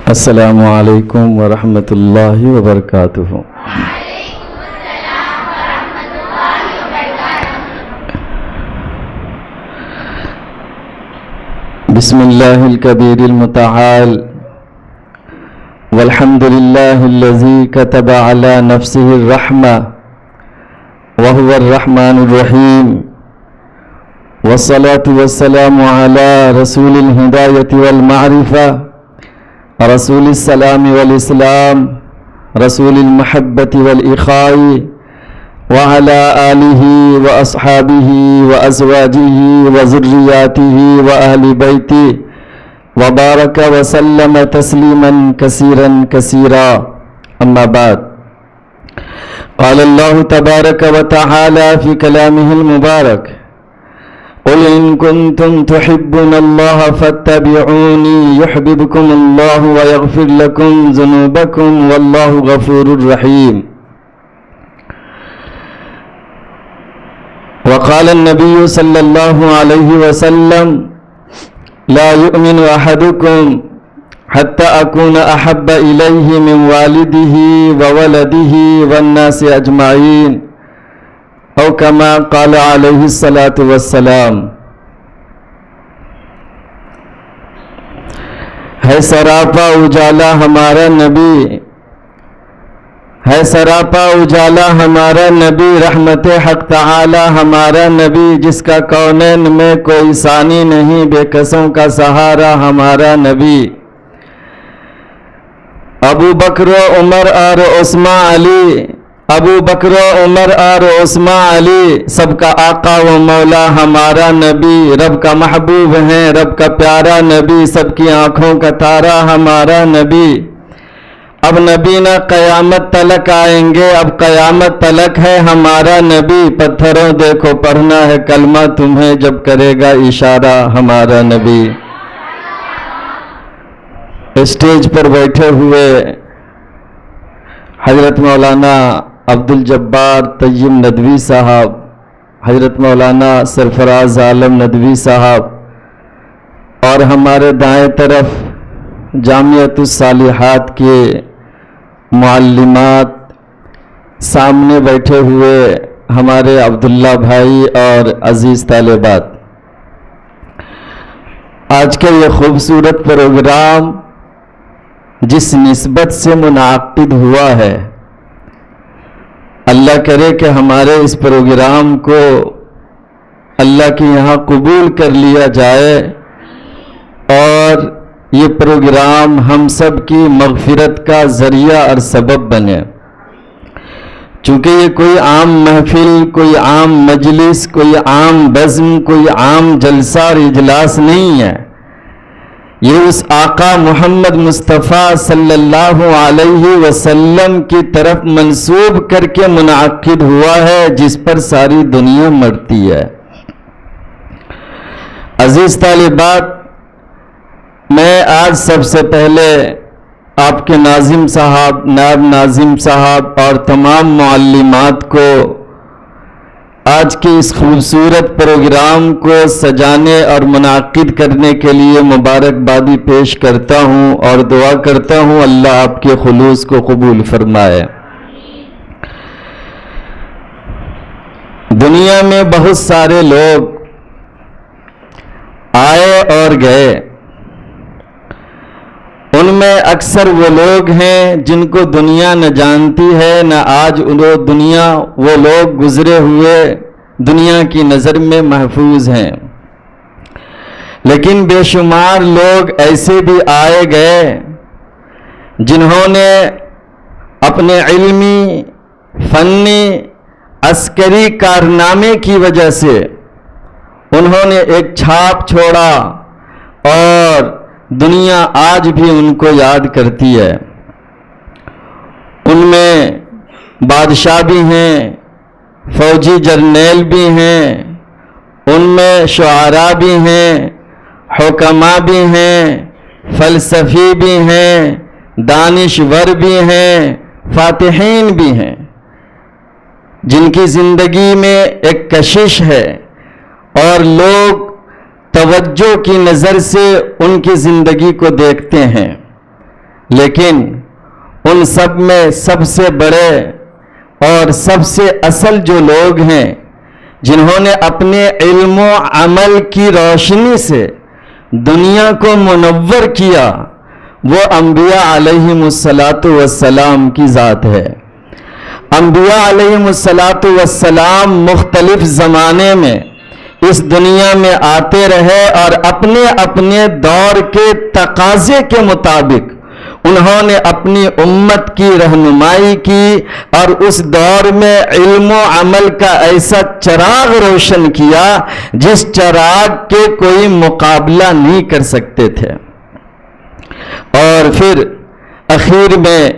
السلام علیکم ورحمۃ اللہ وبرکاتہ۔ بسم اللہ الکبیر المتعال والحمد للہ الذی کتب علی نفسہ الرحمہ وهو الرحمن الرحیم والصلاة والسلام علی رسول الہدایۃ والمعرفہ رسول السلام والاسلام رسول المحبت والإخاء وعلى آلہ واصحابہ وازواجہ وذریاتہ وأہل بیتہ وبارک وسلم تسلیما کثیرا کثیرا، اما بعد۔ قال اللہ تبارک وتعالی فی کلامہ المبارک: قل ان کنتم تحبون اللہ فاتبعونی یحببکم اللہ ویغفر لکم ذنوبکم واللہ غفور رحیم۔ وقال النبی صلی اللہ علیہ وسلم: لا یؤمن احدکم حتی اکون احب الیہ من والدہ وولدہ والناس اجمعین، او کما قال علیہ الصلاۃ والسلام۔ ہے سراپا اجالا ہمارا نبی، ہے سراپا اجالا ہمارا نبی، رحمت حق تعالی ہمارا نبی، جس کا کونین میں کوئی ثانی نہیں، بے کسوں کا سہارا ہمارا نبی۔ ابو بکر و عمر اور عثمان علی، ابو بکر و عمر اور عثمان علی، سب کا آقا و مولا ہمارا نبی، رب کا محبوب ہے، رب کا پیارا نبی، سب کی آنکھوں کا تارا ہمارا نبی۔ اب نبی نہ قیامت تلک آئیں گے، اب قیامت تلک ہے ہمارا نبی، پتھروں دیکھو پڑھنا ہے کلمہ تمہیں جب کرے گا اشارہ ہمارا نبی۔ اسٹیج پر بیٹھے ہوئے حضرت مولانا عبد الجبار طیب ندوی صاحب، حضرت مولانا سرفراز عالم ندوی صاحب، اور ہمارے دائیں طرف جامعۃ الصالحات کے معلمات، سامنے بیٹھے ہوئے ہمارے عبداللہ بھائی اور عزیز طالبات، آج کا یہ خوبصورت پروگرام جس نسبت سے منعقد ہوا ہے، اللہ کرے کہ ہمارے اس پروگرام کو اللہ کے یہاں قبول کر لیا جائے اور یہ پروگرام ہم سب کی مغفرت کا ذریعہ اور سبب بنے، چونکہ یہ کوئی عام محفل، کوئی عام مجلس، کوئی عام بزم، کوئی عام جلسہ اور اجلاس نہیں ہے، یہ اس آقا محمد مصطفیٰ صلی اللہ علیہ وسلم کی طرف منسوب کر کے منعقد ہوا ہے، جس پر ساری دنیا مرتی ہے۔ عزیز طالبات، میں آج سب سے پہلے آپ کے ناظم صاحب، نائب ناظم صاحب اور تمام معلمات کو آج کے اس خوبصورت پروگرام کو سجانے اور منعقد کرنے کے لیے مبارکبادی پیش کرتا ہوں اور دعا کرتا ہوں اللہ آپ کے خلوص کو قبول فرمائے۔ دنیا میں بہت سارے لوگ آئے اور گئے، ان میں اکثر وہ لوگ ہیں جن کو دنیا نہ جانتی ہے، نہ آج وہ لوگ گزرے ہوئے دنیا کی نظر میں محفوظ ہیں، لیکن بے شمار لوگ ایسے بھی آئے گئے جنہوں نے اپنے علمی، فنی، عسکری کارنامے کی وجہ سے انہوں نے ایک چھاپ چھوڑا اور دنیا آج بھی ان کو یاد کرتی ہے۔ ان میں بادشاہ بھی ہیں، فوجی جرنیل بھی ہیں، ان میں شعراء بھی ہیں، حکماء بھی ہیں، فلسفی بھی ہیں، دانشور بھی ہیں، فاتحین بھی ہیں، جن کی زندگی میں ایک کشش ہے اور لوگ توجہ کی نظر سے ان کی زندگی کو دیکھتے ہیں، لیکن ان سب میں سب سے بڑے اور سب سے اصل جو لوگ ہیں جنہوں نے اپنے علم و عمل کی روشنی سے دنیا کو منور کیا، وہ انبیاء علیہم السلام کی ذات ہے۔ انبیاء علیہم السلام مختلف زمانے میں اس دنیا میں آتے رہے اور اپنے اپنے دور کے تقاضے کے مطابق انہوں نے اپنی امت کی رہنمائی کی اور اس دور میں علم و عمل کا ایسا چراغ روشن کیا جس چراغ کے کوئی مقابلہ نہیں کر سکتے تھے۔ اور پھر اخیر میں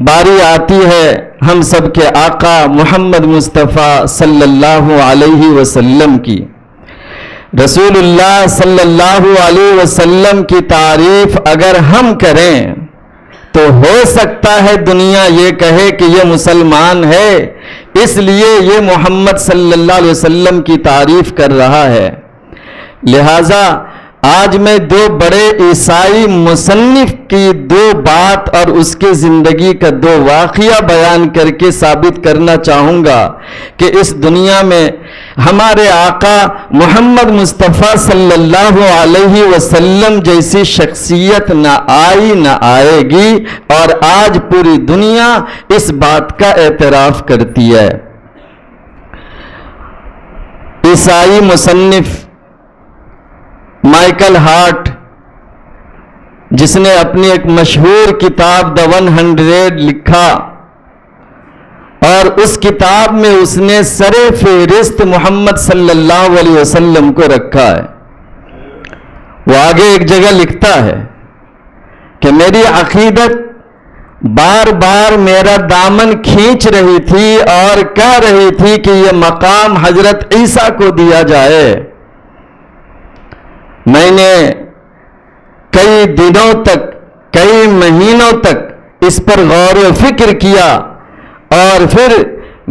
باری آتی ہے ہم سب کے آقا محمد مصطفیٰ صلی اللہ علیہ وسلم کی۔ رسول اللہ صلی اللہ علیہ وسلم کی تعریف اگر ہم کریں تو ہو سکتا ہے دنیا یہ کہے کہ یہ مسلمان ہے، اس لیے یہ محمد صلی اللہ علیہ وسلم کی تعریف کر رہا ہے۔ لہٰذا آج میں دو بڑے عیسائی مصنف کی دو بات اور اس کے زندگی کا دو واقعہ بیان کر کے ثابت کرنا چاہوں گا کہ اس دنیا میں ہمارے آقا محمد مصطفیٰ صلی اللہ علیہ وسلم جیسی شخصیت نہ آئی نہ آئے گی، اور آج پوری دنیا اس بات کا اعتراف کرتی ہے۔ عیسائی مصنف مائیکل ہارٹ، جس نے اپنی ایک مشہور کتاب دی 100 لکھا، اور اس کتاب میں اس نے سر فہرست محمد صلی اللہ علیہ وسلم کو رکھا ہے۔ وہ آگے ایک جگہ لکھتا ہے کہ میری عقیدت بار بار میرا دامن کھینچ رہی تھی اور کہہ رہی تھی کہ یہ مقام حضرت عیسیٰ کو دیا جائے۔ میں نے کئی دنوں تک، کئی مہینوں تک اس پر غور و فکر کیا، اور پھر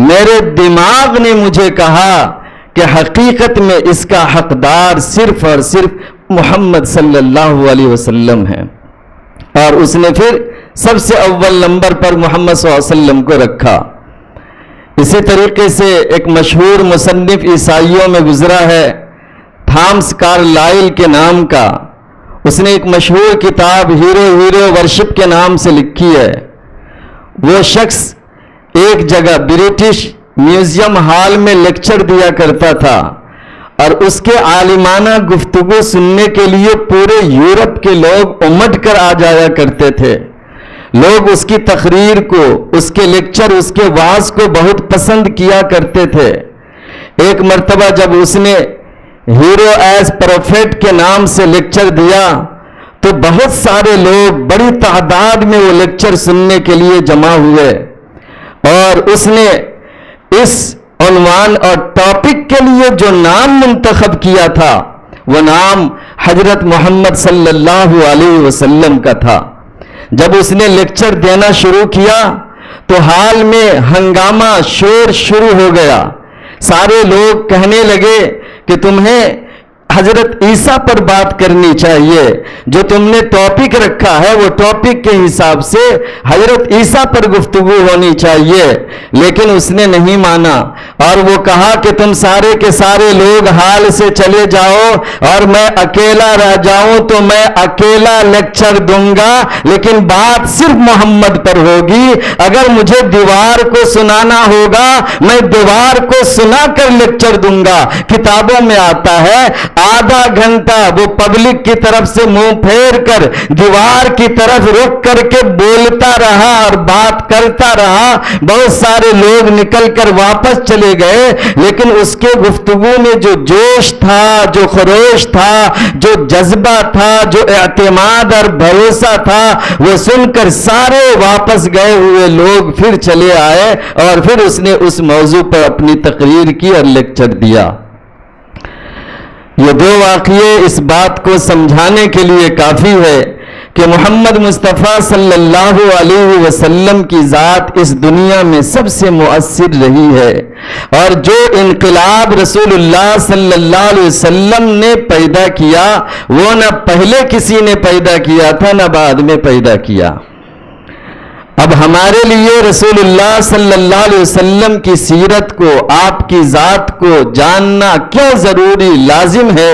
میرے دماغ نے مجھے کہا کہ حقیقت میں اس کا حقدار صرف اور صرف محمد صلی اللہ علیہ وسلم ہے، اور اس نے پھر سب سے اول نمبر پر محمد صلی اللہ علیہ وسلم کو رکھا۔ اسی طریقے سے ایک مشہور مصنف عیسائیوں میں گزرا ہے، تھامس کارلائل کے نام کا۔ اس نے ایک مشہور کتاب ہیرو ورشپ کے نام سے لکھی ہے۔ وہ شخص ایک جگہ برٹش میوزیم ہال میں لیکچر دیا کرتا تھا، اور اس کے عالمانہ گفتگو سننے کے لیے پورے یورپ کے لوگ امٹ کر آ جایا کرتے تھے۔ لوگ اس کی تقریر کو، اس کے لیکچر، اس کے وعظ کو بہت پسند کیا کرتے تھے۔ ایک مرتبہ جب اس نے ہیرو ایز پروفیٹ کے نام سے لیکچر دیا تو بہت سارے لوگ بڑی تعداد میں وہ لیکچر سننے کے لیے جمع ہوئے، اور اس نے اس عنوان اور ٹاپک کے لیے جو نام منتخب کیا تھا وہ نام حضرت محمد صلی اللہ علیہ وسلم کا تھا۔ جب اس نے لیکچر دینا شروع کیا تو حال میں ہنگامہ، شور شروع ہو گیا۔ سارے لوگ کہنے لگے کہ تمہیں حضرت عیسیٰ پر بات کرنی چاہیے، جو تم نے ٹاپک رکھا ہے وہ ٹاپک کے حساب سے حضرت عیسیٰ پر گفتگو ہونی چاہیے۔ لیکن اس نے نہیں مانا، اور وہ کہا کہ تم سارے کے سارے لوگ حال سے چلے جاؤ اور میں اکیلا رہ جاؤں تو میں اکیلا لیکچر دوں گا، لیکن بات صرف محمد پر ہوگی۔ اگر مجھے دیوار کو سنانا ہوگا میں دیوار کو سنا کر لیکچر دوں گا۔ کتابوں میں آتا ہے آدھا گھنٹہ وہ پبلک کی طرف سے منہ پھیر کر دیوار کی طرف رخ کر کے بولتا رہا اور بات کرتا رہا۔ بہت سارے لوگ نکل کر واپس چلے گئے، لیکن اس کے گفتگو میں جو جوش تھا، جو خروش تھا، جو جذبہ تھا، جو اعتماد اور بھروسہ تھا، وہ سن کر سارے واپس گئے ہوئے لوگ پھر چلے آئے، اور پھر اس نے اس موضوع پر اپنی تقریر کی اور لیکچر دیا۔ یہ دو واقعے اس بات کو سمجھانے کے لیے کافی ہے کہ محمد مصطفیٰ صلی اللہ علیہ وسلم کی ذات اس دنیا میں سب سے مؤثر رہی ہے، اور جو انقلاب رسول اللہ صلی اللہ علیہ وسلم نے پیدا کیا وہ نہ پہلے کسی نے پیدا کیا تھا نہ بعد میں پیدا کیا۔ اب ہمارے لیے رسول اللہ صلی اللہ علیہ وسلم کی سیرت کو، آپ کی ذات کو جاننا کیوں ضروری لازم ہے؟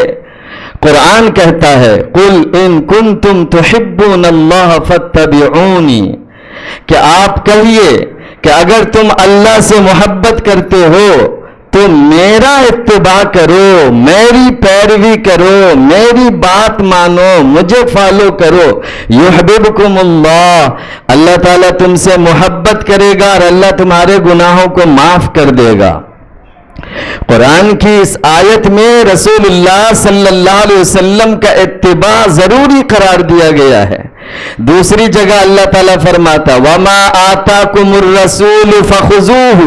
قرآن کہتا ہے قُلْ إِن كُنْتُمْ تُحِبُّونَ اللَّهَ فَاتَّبِعُونِي، کہ آپ کہیے کہ اگر تم اللہ سے محبت کرتے ہو تو میرا اتباع کرو، میری پیروی کرو، میری بات مانو، مجھے فالو کرو۔ یحببکم اللہ، اللہ تعالیٰ تم سے محبت کرے گا اور اللہ تمہارے گناہوں کو معاف کر دے گا۔ قرآن کی اس آیت میں رسول اللہ صلی اللہ علیہ وسلم کا اتباع ضروری قرار دیا گیا ہے۔ دوسری جگہ اللہ تعالیٰ فرماتا وَمَا آتَاكُمُ الرَّسُولُ فَخُذُوهُ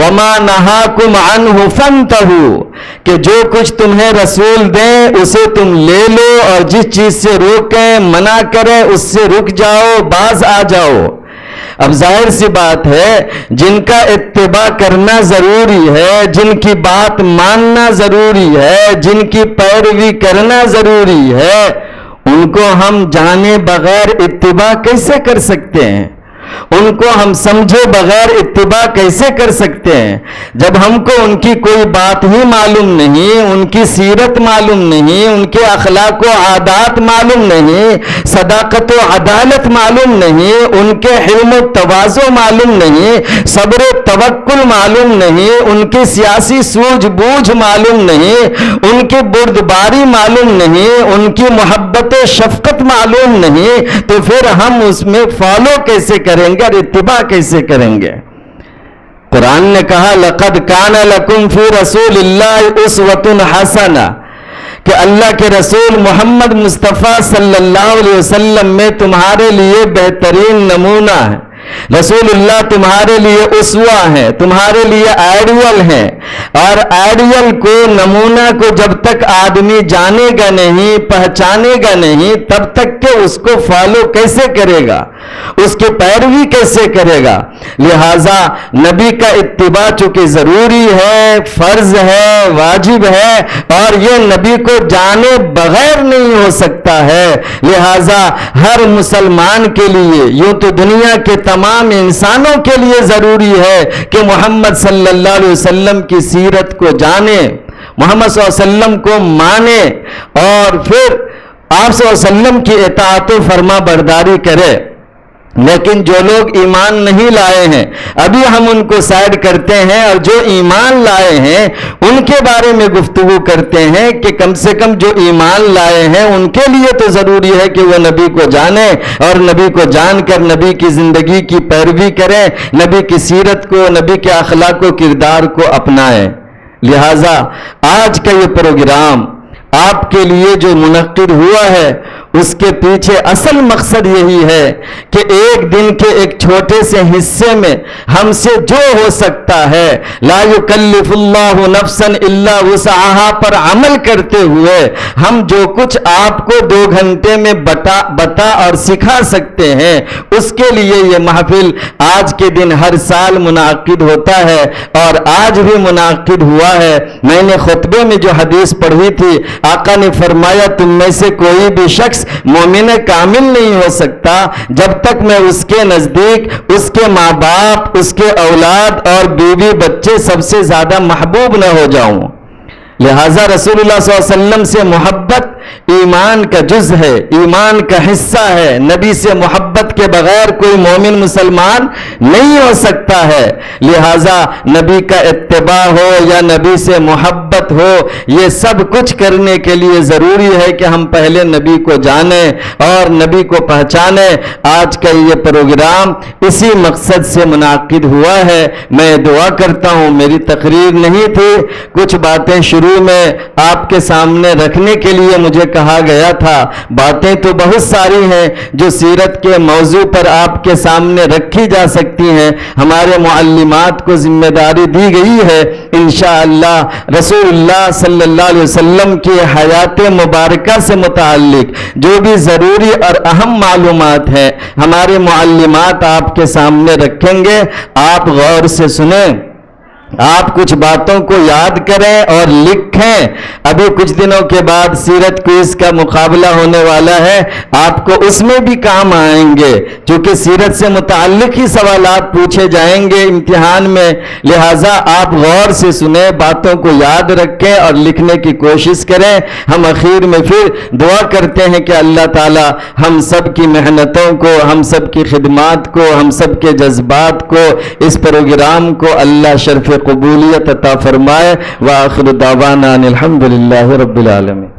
وَمَا نَهَاكُمْ عَنْهُ فَانْتَهُوا، کہ جو کچھ تمہیں رسول دیں اسے تم لے لو اور جس چیز سے روکیں منع کریں اس سے رک جاؤ، باز آ جاؤ۔ اب ظاہر سی بات ہے جن کا اتباع کرنا ضروری ہے، جن کی بات ماننا ضروری ہے، جن کی پیروی کرنا ضروری ہے، ان کو ہم جانے بغیر اتباع کیسے کر سکتے ہیں؟ ان کو ہم سمجھے بغیر اتباع کیسے کر سکتے ہیں؟ جب ہم کو ان کی کوئی بات ہی معلوم نہیں، ان کی سیرت معلوم نہیں، ان کے اخلاق و عادات معلوم نہیں، صداقت و عدالت معلوم نہیں، ان کے حلم و تواضع معلوم نہیں، صبر و توکل معلوم نہیں، ان کی سیاسی سوجھ بوجھ معلوم نہیں، ان کی بردباری معلوم نہیں، ان کی محبت و شفقت معلوم نہیں، تو پھر ہم اس میں فالو کیسے کریں گے اور اتباع کیسے کریں گے؟ قرآن نے کہا لَقَدْ كَانَ لَكُمْ فِي رَسُولِ اللَّهِ أُسْوَةٌ حَسَنَةٌ، کہ اللہ کے رسول محمد مصطفیٰ صلی اللہ علیہ وسلم میں تمہارے لیے بہترین نمونہ ہے۔ رسول اللہ تمہارے لیے اسوہ ہیں، تمہارے لیے آئیڈیل ہیں، اور آئیڈیل کو، نمونہ کو جب تک آدمی جانے گا نہیں، پہچانے گا نہیں، تب تک کہ اس کو فالو کیسے کرے گا، اس کی پیروی کیسے کرے گا؟ لہذا نبی کا اتباع چونکہ ضروری ہے، فرض ہے، واجب ہے، اور یہ نبی کو جانے بغیر نہیں ہو سکتا ہے، لہذا ہر مسلمان کے لیے، یوں تو دنیا کے تمام انسانوں کے لیے ضروری ہے کہ محمد صلی اللہ علیہ وسلم کی سیرت کو جانے، محمد صلی اللہ علیہ وسلم کو مانے، اور پھر آپ صلی اللہ علیہ وسلم کی اطاعت و فرما برداری کرے۔ لیکن جو لوگ ایمان نہیں لائے ہیں ابھی ہم ان کو سائڈ کرتے ہیں، اور جو ایمان لائے ہیں ان کے بارے میں گفتگو کرتے ہیں کہ کم سے کم جو ایمان لائے ہیں ان کے لیے تو ضروری ہے کہ وہ نبی کو جانیں، اور نبی کو جان کر نبی کی زندگی کی پیروی کریں، نبی کی سیرت کو، نبی کے اخلاق و کردار کو اپنائیں۔ لہٰذا آج کا یہ پروگرام آپ کے لیے جو منعقد ہوا ہے اس کے پیچھے اصل مقصد یہی ہے کہ ایک دن کے ایک چھوٹے سے حصے میں ہم سے جو ہو سکتا ہے لا یکلف اللہ نفسا الا وسعها پر عمل کرتے ہوئے ہم جو کچھ آپ کو 2 گھنٹے میں بتا اور سکھا سکتے ہیں، اس کے لیے یہ محفل آج کے دن ہر سال منعقد ہوتا ہے، اور آج بھی منعقد ہوا ہے۔ میں نے خطبے میں جو حدیث پڑھی تھی، آقا نے فرمایا تم میں سے کوئی بھی شخص مومن کامل نہیں ہو سکتا جب تک میں اس کے نزدیک اس کے ماں باپ، اس کے اولاد اور بیوی بچے سب سے زیادہ محبوب نہ ہو جاؤں۔ لہٰذا رسول اللہ صلی اللہ علیہ وسلم سے محبت ایمان کا جز ہے، ایمان کا حصہ ہے۔ نبی سے محبت کے بغیر کوئی مومن مسلمان نہیں ہو سکتا ہے۔ لہٰذا نبی کا اتباع ہو یا نبی سے محبت ہو، یہ سب کچھ کرنے کے لیے ضروری ہے کہ ہم پہلے نبی کو جانیں اور نبی کو پہچانیں۔ آج کا یہ پروگرام اسی مقصد سے منعقد ہوا ہے۔ میں دعا کرتا ہوں، میری تقریر نہیں تھی، کچھ باتیں شروع میں آپ کے سامنے رکھنے کے لیے مجھے کہا گیا تھا۔ باتیں تو بہت ساری ہیں جو سیرت کے موضوع پر آپ کے سامنے رکھی جا سکتی ہیں، ہمارے معلمات کو ذمہ داری دی گئی ہے انشاءاللہ رسول اللہ صلی اللہ علیہ وسلم کی حیات مبارکہ سے متعلق جو بھی ضروری اور اہم معلومات ہیں ہمارے معلمات آپ کے سامنے رکھیں گے، آپ غور سے سنیں۔ آپ کچھ باتوں کو یاد کریں اور لکھیں. ابھی کچھ دنوں کے بعد سیرت کوئز کا مقابلہ ہونے والا ہے, آپ کو اس میں بھی کام آئیں گے, چونکہ سیرت سے متعلق ہی سوالات پوچھے جائیں گے امتحان میں. لہٰذا آپ غور سے سنیں, باتوں کو یاد رکھیں اور لکھنے کی کوشش کریں. ہم اخیر میں پھر دعا کرتے ہیں کہ اللہ تعالی ہم سب کی محنتوں کو, ہم سب کی خدمات کو, ہم سب کے جذبات کو, اس پروگرام کو اللہ شرف قبولیت عطا فرمائے. وآخر دعوانا ان الحمدللہ رب العالمین.